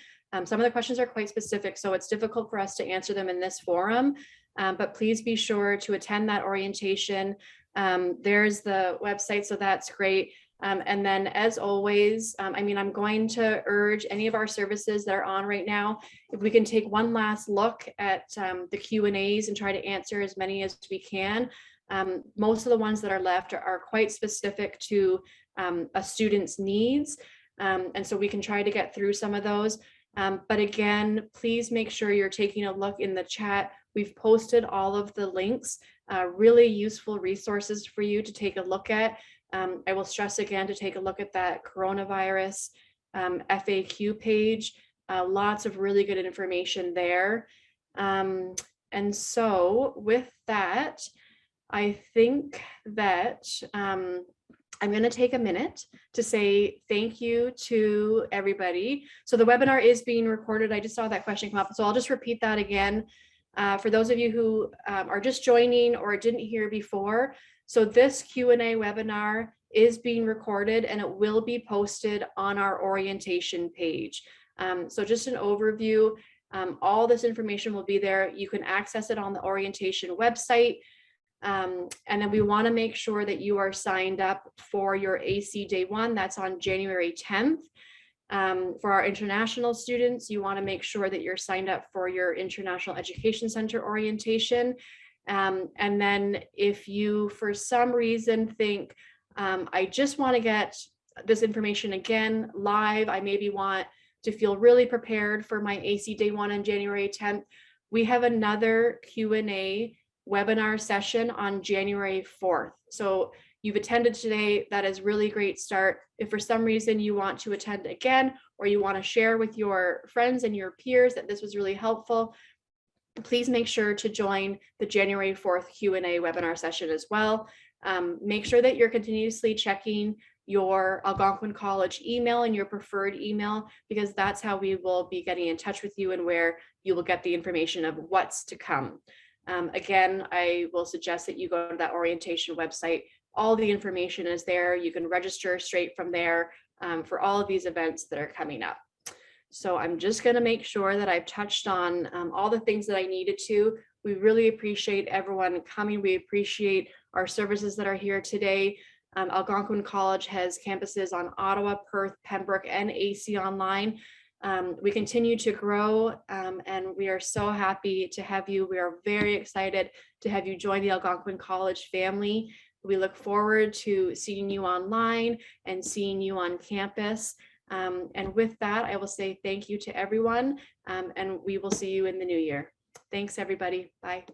Some of the questions are quite specific, so it's difficult for us to answer them in this forum, but please be sure to attend that orientation. There's the website, so that's great. And then as always, I'm going to urge any of our services that are on right now, if we can take one last look at the Q&As and try to answer as many as we can. Most of the ones that are left are quite specific to a student's needs. And so we can try to get through some of those. But again, please make sure you're taking a look in the chat. We've posted all of the links, really useful resources for you to take a look at. I will stress again to take a look at that coronavirus FAQ page. Lots of really good information there. And so with that, I think that I'm going to take a minute to say thank you to everybody. So the webinar is being recorded. I just saw that question come up, so I'll just repeat that again. For those of you who are just joining or didn't hear before, so this Q&A webinar is being recorded and it will be posted on our orientation page. So just an overview, all this information will be there. You can access it on the orientation website. And then we want to make sure that you are signed up for your AC Day 1. That's on January 10th. For our international students, you want to make sure that you're signed up for your International Education Center orientation. And then if you, for some reason, think, I just want to get this information again live, I maybe want to feel really prepared for my AC Day 1 on January 10th, we have another Q&A webinar session on January 4th. So you've attended today, that is really great start. If for some reason you want to attend again, or you want to share with your friends and your peers that this was really helpful, please make sure to join the January 4th Q&A webinar session as well. Make sure that you're continuously checking your Algonquin College email and your preferred email, because that's how we will be getting in touch with you and where you will get the information of what's to come. Again, I will suggest that you go to that orientation website. All the information is there. You can register straight from there for all of these events that are coming up. So I'm just going to make sure that I've touched on all the things that I needed to. We really appreciate everyone coming. We appreciate our services that are here today. Algonquin College has campuses on Ottawa, Perth, Pembroke, and AC online. We continue to grow, and we are so happy to have you. We are very excited to have you join the Algonquin College family. We look forward to seeing you online and seeing you on campus. And with that, I will say thank you to everyone, and we will see you in the new year. Thanks, everybody. Bye.